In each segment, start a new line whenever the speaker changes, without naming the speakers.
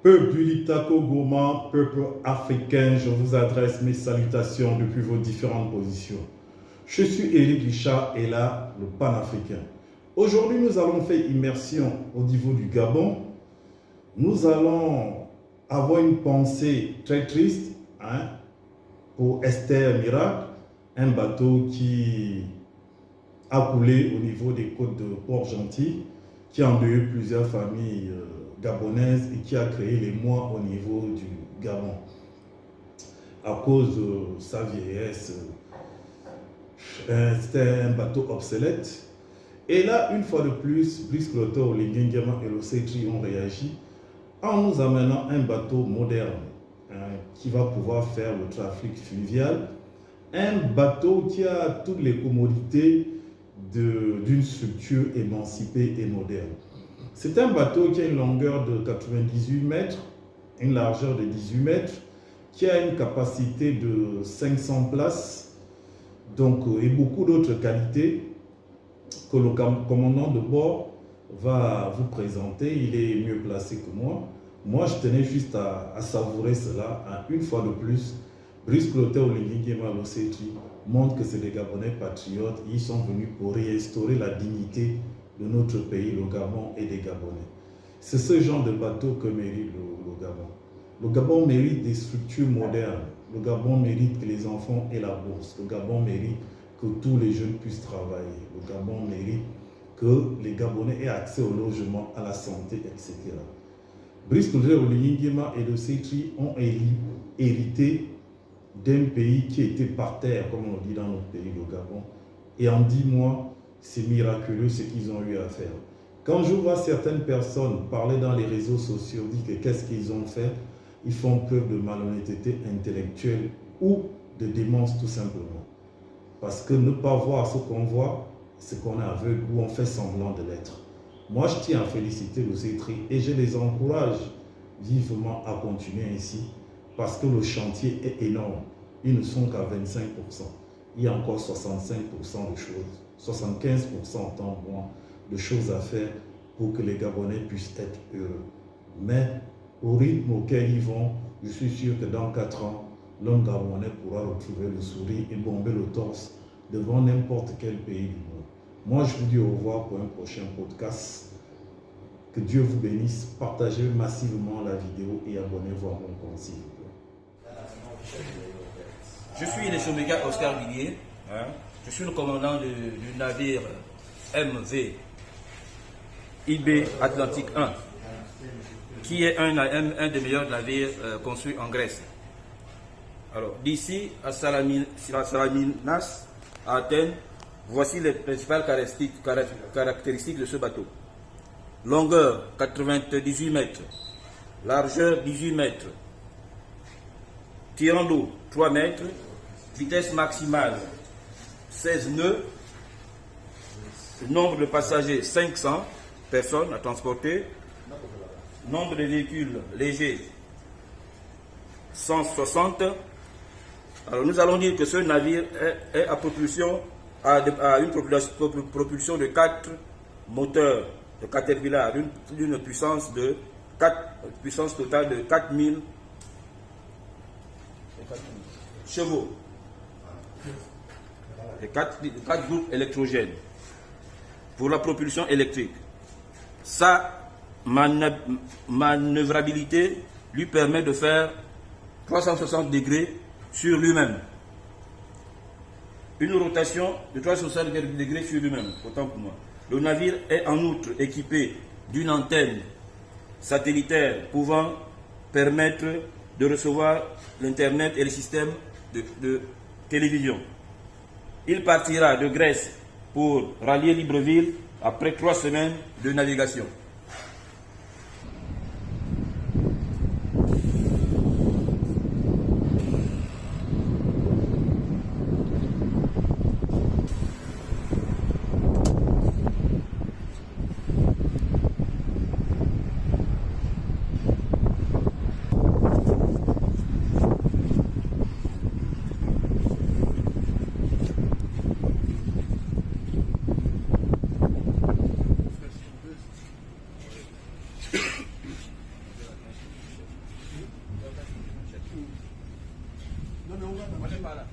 Peuple Litako Goma, peuple africain, je vous adresse mes salutations depuis vos différentes positions. Je suis Éric Richard et là, le panafricain. Aujourd'hui, nous allons faire immersion au niveau du Gabon. Nous allons avoir une pensée très triste pour Esther Miracle, un bateau qui a coulé au niveau des côtes de Port-Gentil, qui a endeuillé plusieurs familles gabonaises et qui a créé les mois au niveau du Gabon. À cause de sa vieillesse, c'était un bateau obsolète. Et là, une fois de plus, Brice Clotaire, Olinguinguema et l'Océtri ont réagi en nous amenant un bateau moderne qui va pouvoir faire le trafic fluvial. Un bateau qui a toutes les commodités d'une structure émancipée et moderne. C'est un bateau qui a une longueur de 98 mètres, une largeur de 18 mètres, qui a une capacité de 500 places, donc, et beaucoup d'autres qualités que le commandant de bord va vous présenter. Il est mieux placé que moi. Moi, je tenais juste à savourer cela. Une fois de plus, Brice Clotaire, Olinguinguema, l'Océtri montre que c'est des Gabonais patriotes. Ils sont venus pour réinstaurer la dignité de notre pays, le Gabon et des Gabonais. C'est ce genre de bateau que mérite le Gabon. Le Gabon mérite des structures modernes. Le Gabon mérite que les enfants aient la bourse. Le Gabon mérite que tous les jeunes puissent travailler. Le Gabon mérite que les Gabonais aient accès au logement, à la santé, etc. Brice Clotaire, Olinguinguema et l'Océtri ont hérité d'un pays qui était par terre, comme on dit dans notre pays, le Gabon. Et en 10 mois, c'est miraculeux ce qu'ils ont eu à faire. Quand je vois certaines personnes parler dans les réseaux sociaux, dire que qu'est-ce qu'ils ont fait, ils font preuve de malhonnêteté intellectuelle ou de démence tout simplement. Parce que ne pas voir ce qu'on voit, c'est qu'on est aveugle ou on fait semblant de l'être. Moi, je tiens à féliciter l'Océtri et je les encourage vivement à continuer ainsi parce que le chantier est énorme. Ils ne sont qu'à 25%. Il y a encore 65% de choses, 75% en temps moins de choses à faire pour que les Gabonais puissent être heureux. Mais au rythme auquel ils vont, je suis sûr que dans 4 ans, l'homme gabonais pourra retrouver le sourire et bomber le torse devant n'importe quel pays du monde. Moi, je vous dis au revoir pour un prochain podcast. Que Dieu vous bénisse. Partagez massivement la vidéo et abonnez-vous à mon compte, s'il vous plaît.
Je suis le Soméga Oscar Villiers. Je suis le commandant du navire MV IB Atlantique 1, qui est un des meilleurs navires construits en Grèce. Alors, d'ici à Salaminas, à Athènes, voici les principales caractéristiques de ce bateau. Longueur 98 mètres, largeur 18 mètres, tirant d'eau 3 mètres, vitesse maximale 16 nœuds, nombre de passagers 500 personnes à transporter, nombre de véhicules légers 160. Alors nous allons dire que ce navire est à propulsion à une propulsion de 4 moteurs de Caterpillar d'une puissance totale de 4000 chevaux et 4 groupes électrogènes pour la propulsion électrique. Sa manœuvrabilité lui permet de faire 360 degrés sur lui-même. Une rotation de 360 degrés sur lui-même, autant pour moi. Le navire est en outre équipé d'une antenne satellitaire pouvant permettre de recevoir l'Internet et les systèmes de télévision. Il partira de Grèce pour rallier Libreville après 3 semaines de navigation. par là.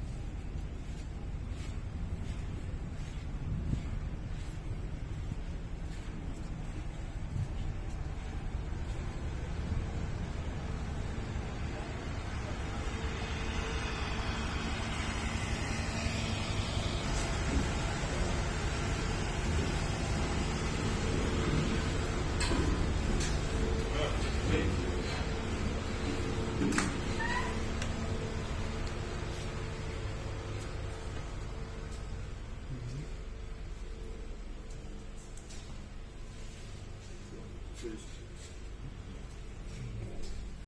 Please.